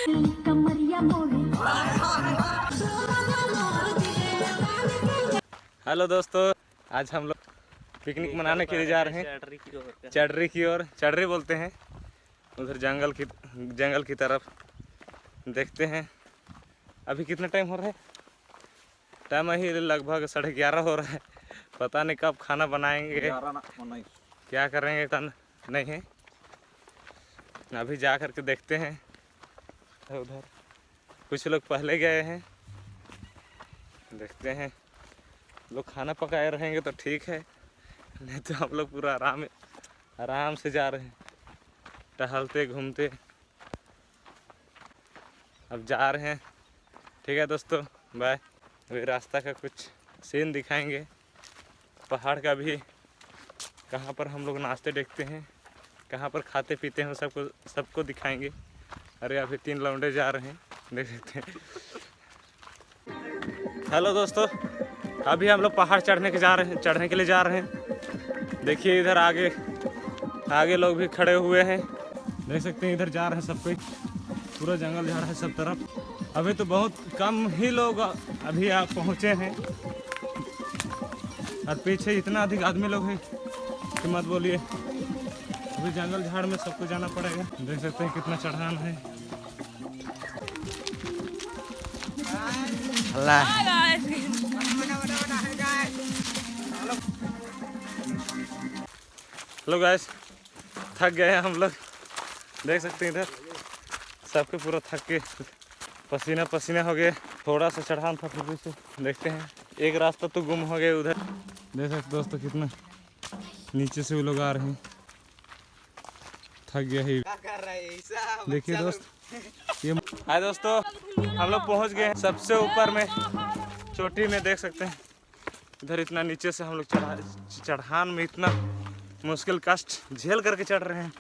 Hello दोस्तों, आज हम लोग पिकनिक मनाने के लिए जा रहे हैं चढ़री की ओर। चढ़री बोलते हैं उधर जंगल की तरफ। देखते हैं अभी कितना टाइम हो रहा है। टाइम ही लगभग 11:30 हो रहा है। पता नहीं कब खाना बनाएंगे, क्या करेंगे तन नहीं है। अभी जा कर के देखते हैं। उधर कुछ लोग पहले गए हैं, देखते हैं। लोग खाना पकाए रहेंगे तो ठीक है, नहीं तो हम लोग पूरा आराम से जा रहे हैं, टहलते घूमते। अब जा रहे हैं। ठीक है दोस्तों, बाय। अभी रास्ता का कुछ सीन दिखाएंगे, पहाड़ का भी। कहाँ पर हम लोग नाश्ते देखते हैं, कहाँ पर खाते पीते हैं, सबको दिखाएंगे। अरे अभी 3 लौंडे जा रहे हैं, देख सकते हैं। हेलो दोस्तों, अभी हम लोग पहाड़ चढ़ने के लिए जा रहे हैं। देखिए इधर आगे लोग भी खड़े हुए हैं, देख सकते हैं। इधर जा रहे हैं सब कोई, पूरा जंगल झाड़ है सब तरफ। अभी तो बहुत कम ही लोग अभी आप पहुँचे हैं, और पीछे इतना अधिक आदमी लोग हैं कि मत बोलिए। अभी जंगल झाड़ में सबको जाना पड़ेगा। देख सकते हैं कितना चढ़ान है। हेलो गाइस, थक गए हैं हम लोग। देख सकते हैं इधर सबके पूरा थक के पसीना हो गए। थोड़ा सा चढ़ान था, फिर से देखते हैं। एक रास्ता तो गुम हो गए उधर। देख सकते दोस्तों कितना नीचे से वो लोग आ रहे हैं। थक गया ही। देखिए दोस्त, ये हाय दोस्तों, हम लोग पहुंच गए हैं सबसे ऊपर में, चोटी में। देख सकते हैं इधर इतना नीचे से हम लोग चढ़ान में इतना मुश्किल कष्ट झेल करके चढ़ रहे हैं।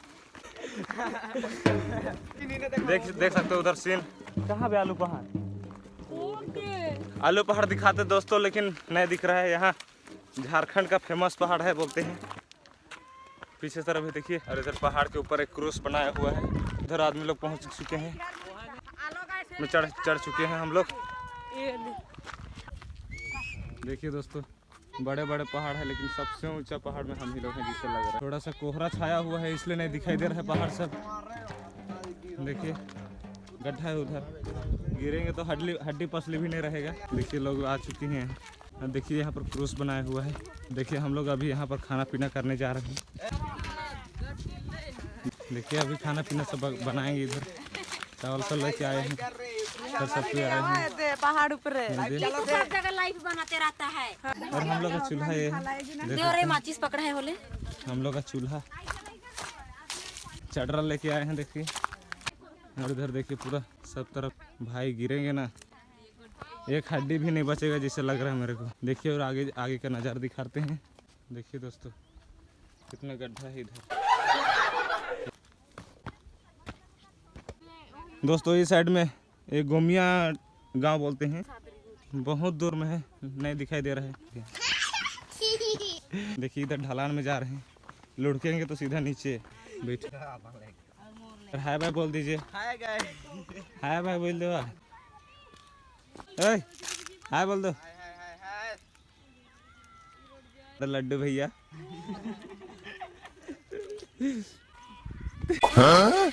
देख सकते हो उधर सीन। कहाँ पे आलू पहाड़ दिखाते दोस्तों, लेकिन नहीं दिख रहा है। यहाँ झारखंड का फेमस पहाड़ है बोलते हैं। पीछे तरफ भी देखिए, और इधर पहाड़ के ऊपर एक क्रूस बनाया हुआ है। इधर आदमी लोग पहुंच चुके हैं, चढ़ चुके हैं हम लोग। देखिए दोस्तों, बड़े बड़े पहाड़ है, लेकिन सबसे ऊंचा पहाड़ में हम ही लोग हैं जिससे लग रहा है। थोड़ा सा कोहरा छाया हुआ है, इसलिए नहीं दिखाई दे रहा है पहाड़ सब। देखिए गड्ढा है उधर, गिरेंगे तो हड्डी पसली भी नहीं रहेगा। देखिए लोग आ चुके हैं। देखिए यहाँ पर क्रूस बनाया हुआ है। देखिए हम लोग अभी यहाँ पर खाना पीना करने जा रहे हैं। देखिए अभी खाना पीना सब बनाएंगे। इधर चावल सब लेके आए हैं, सब आए हैं पहाड़ ऊपर। सब जगह लाइफ बनाते रहता है। और हम लोग का चूल्हा ये है, माचिस पकड़ा है बोले। हम लोग का चूल्हा चढ़रा लेके आए हैं। देखिए और इधर देखिए पूरा सब तरफ। भाई गिरेंगे ना, एक हड्डी भी नहीं बचेगा जैसे लग रहा है मेरे को। देखिए और आगे का नज़ारा दिखाते हैं। देखिए दोस्तों कितना गड्ढा है इधर। दोस्तों इस साइड में एक गोमिया गांव बोलते हैं, बहुत दूर में है, नहीं दिखाई दे रहा है। देखिए इधर ढलान में जा रहे हैं, लुढ़केंगे तो सीधा नीचे बैठे। हाय बाय बोल दीजिए। हाय बाय बोल दो। हाय बोल दो। लड्डू भैया। हाँ?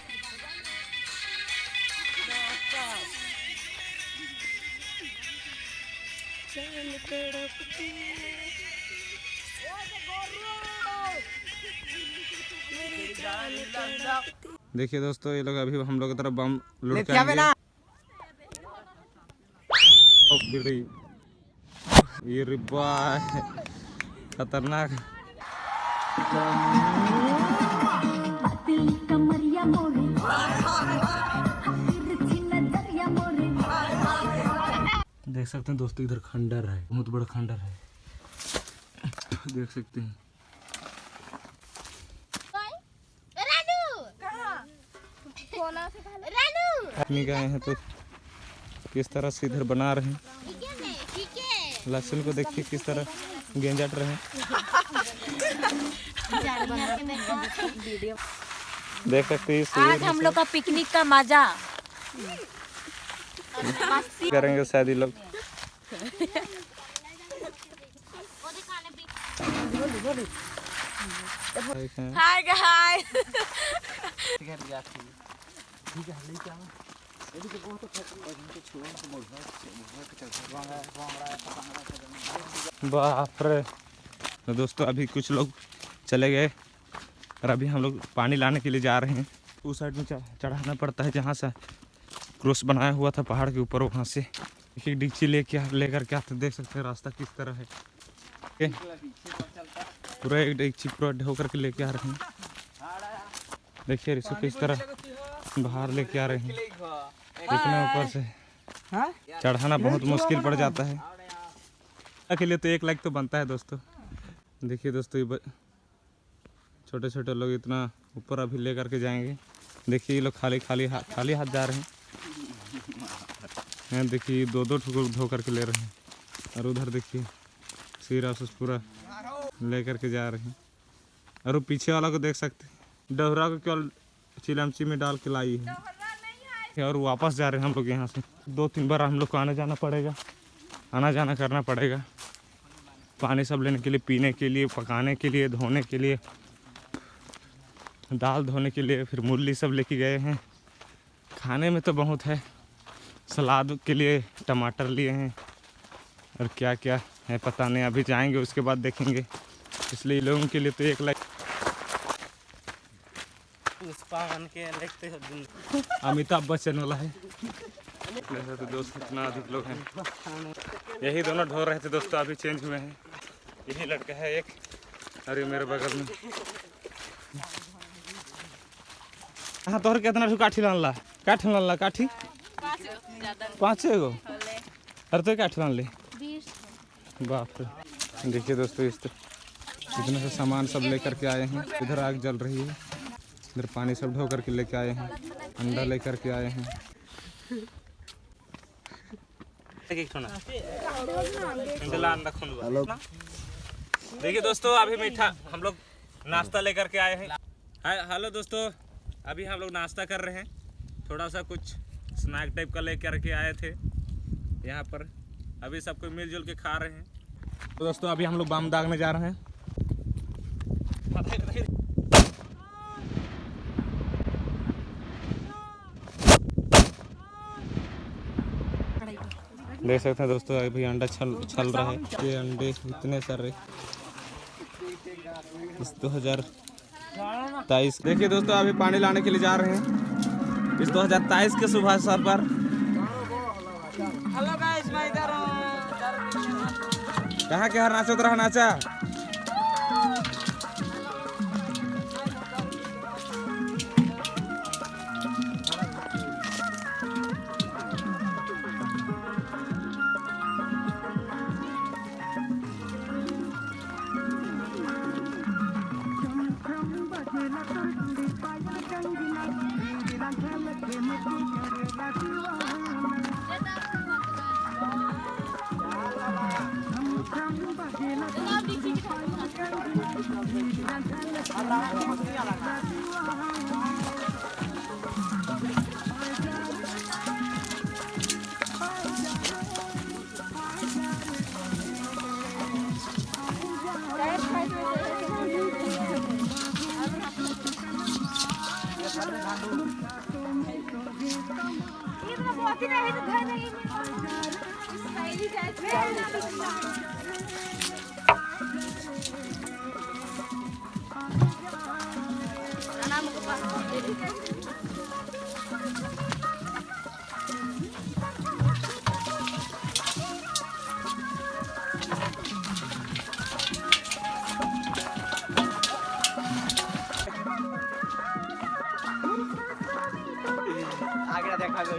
देखिए दोस्तों, ये लोग अभी हम लोग की तरफ बम लुढ़काएंगे। ये रिब्बा है खतरनाक। देख सकते हैं दोस्तों, इधर खंडर है, बहुत बड़ा खंडर है। देख सकते हैं। गए हैं तो किस तरह से इधर बना रहे हैं। लहसुन को देखिए किस तरह गेंजट रहे हैं। देख सकते हैं आज हम लोग का पिकनिक का मजा करेंगे शायद ये लोग। Hi guys. बाप रे। तो दोस्तों अभी कुछ लोग चले गए और अभी हम लोग पानी लाने के लिए जा रहे हैं। उस साइड में चढ़ाना पड़ता है जहाँ से क्रॉस बनाया हुआ था पहाड़ के ऊपर, वहाँ से एक डिक्ची लेकर के आते। देख सकते हैं रास्ता किस तरह है। पूरा एक डिक्ची पूरा ढो करके लेके आ रहे हैं। देखिए इसको किस तरह बाहर लेके आ रहे हैं। इतना ऊपर से चढ़ाना बहुत मुश्किल पड़ जाता है। के लिए तो 1 लाख तो बनता है दोस्तों। देखिए दोस्तों ये छोटे छोटे लोग इतना ऊपर अभी ले करके जाएंगे। देखिए ये लोग खाली हाथ जा रहे हैं। देखिए 2-2 ठुकर धो करके ले रहे हैं। और उधर देखिए सिरा से पूरा ले करके जा रहे हैं। और वो पीछे वाला को देख सकते हैं, डोहरा को केवल चिलमची में डाल के लाई है। और वापस जा रहे हैं हम लोग यहाँ से। 2-3 बार हम लोग को आना जाना करना पड़ेगा। पानी सब लेने के लिए, पीने के लिए, पकाने के लिए, धोने के लिए, दाल धोने के लिए। फिर मूली सब लेके गए हैं। खाने में तो बहुत है। सलाद के लिए टमाटर लिए हैं और क्या क्या है पता नहीं, अभी जाएंगे उसके बाद देखेंगे। इसलिए लोगों के लिए तो 1 लाख। अमिताभ बच्चन वाला है। तो दोस्त कितना अधिक लोग हैं। यही दोनों ढो रहे थे दोस्तों, अभी चेंज हुए हैं। यही लड़का है एक, अरे मेरे बगल में। हाँ तोहर कितना काठी लानला? काठी 5 गो। अरे तो काठी लान ले। बाप रे। देखिए दोस्तों इतने से सामान सब लेकर के आए हैं। इधर आग जल रही है, इधर पानी सब ढो करके लेके आए हैं। अंडा लेकर के आए हैं। देखिए दोस्तों अभी मीठा हम लोग नाश्ता लेकर के आए हैं। हेलो दोस्तों, अभी हम लोग नाश्ता कर रहे हैं। थोड़ा सा कुछ स्नैक टाइप का लेकर के आए थे यहाँ पर। अभी सब कोई मिलजुल के खा रहे हैं। तो दोस्तों अभी हम लोग बम दागने जा रहे हैं। देख सकते हैं दोस्तों अभी अंडा छल रहा है। ये अंडे इतने सारे इस 2023। देखिए दोस्तों अभी पानी लाने के लिए जा रहे हैं इस 2023 के शुभ अवसर पर। हेलो गाइस, मैं इधर हूं। कहाँ के हर नाचो तरह नाचा। आगे देखा गया।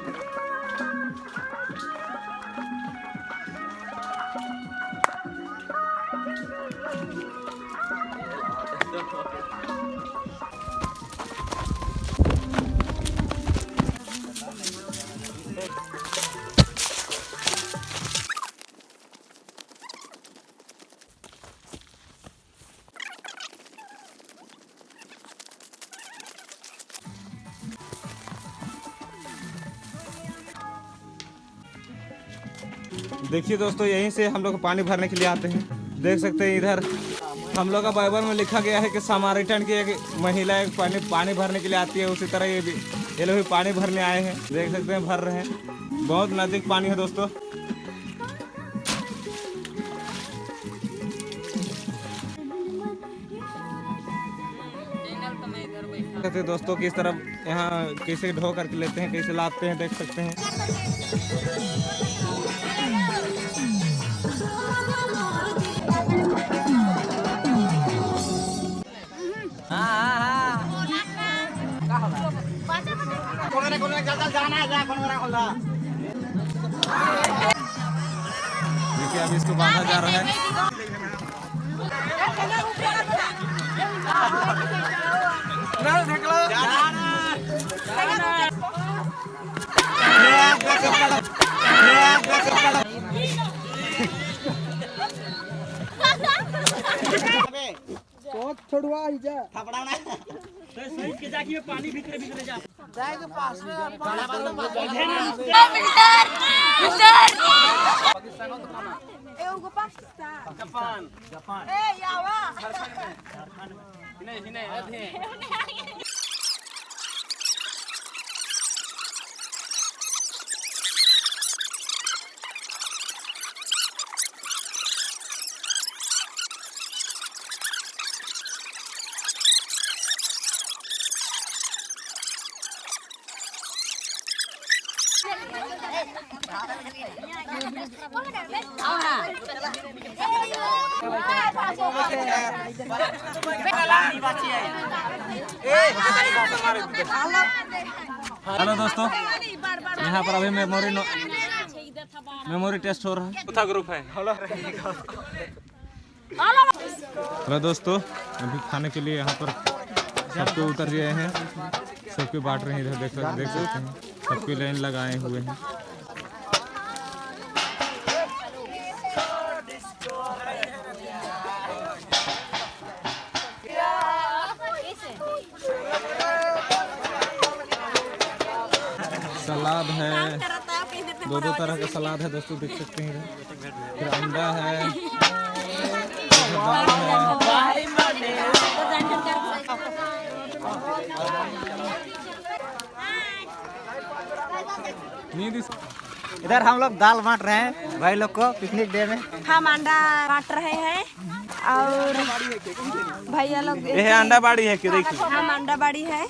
देखिए दोस्तों, यहीं से हम लोग पानी भरने के लिए आते हैं। देख सकते हैं इधर हम लोग का बाइबल में लिखा गया है कि सामारिटन की एक महिला एक पानी भरने के लिए आती है, उसी तरह ये लोग भी पानी भरने आए हैं। देख सकते हैं भर रहे हैं, बहुत नज़दीक पानी है दोस्तों। कहते हैं दोस्तों कि इस तरफ यहाँ कैसे ढो करके लेते हैं, कैसे लाते हैं, देख सकते हैं। देखिए अभी इसको बांधा जा रहा है। छोड़वा ही जा थपड़ा ना सही के जाके पानी भीतर भीतर जा जाए के पास में ए उनको पाकिस्तान जापान ए यावा नहीं अधे हेलो दोस्तों, यहाँ पर अभी मेमोरी टेस्ट हो रहा है। चौथा ग्रुप है। हेलो दोस्तों, अभी खाने के लिए यहाँ पर सबको उतर गए हैं, सबके बांट रहे हैं। इधर देख सकते हैं सबकी लाइन लगाए हुए हैं। सलाद है, दो तरह का सलाद है दोस्तों, देख सकते हैं। फिर अंडा है, दाल है। इधर हम लोग दाल बांट रहे हैं भाई लोग को पिकनिक डे में। हम अंडा बांट रहे हैं और भैया लोग ये अंडा बाड़ी है कि देखिए, हम अंडा बाड़ी है,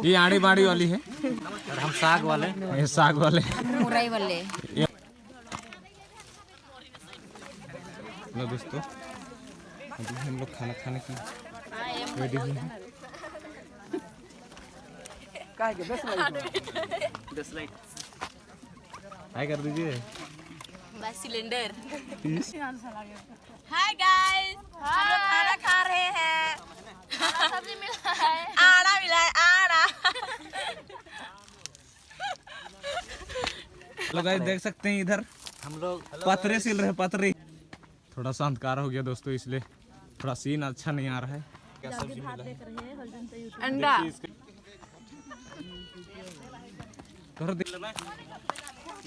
ये आड़ी बाड़ी वाली है और हम साग वाले, ये साग वाले, मुरई वाले। हेलो दोस्तों, अभी हम लोग खाना खाने की रेडी हुए हैं। हाय कर दीजिए। बस सिलेंडर। हाय गाइस, हम लोग खाना खा रहे हैं। सब्जी मिला है, आड़ा मिला है, आड़ा। लोग गाइस देख सकते हैं इधर हम लोग पतरे सिल रहे, पतरे। थोड़ा सा अंधकार हो गया दोस्तों, इसलिए थोड़ा सीन अच्छा नहीं आ रहा है। क्या सब्जी मिला है? अंडा। कर दे।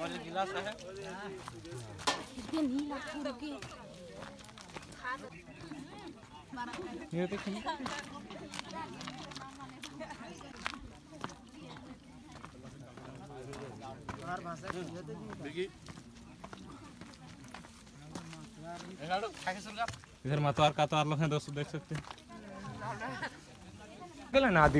गिलास है। ये देखिए, इधर मतवार कातवार लोग हैं दोस्तों, देख सकते हैं। आदि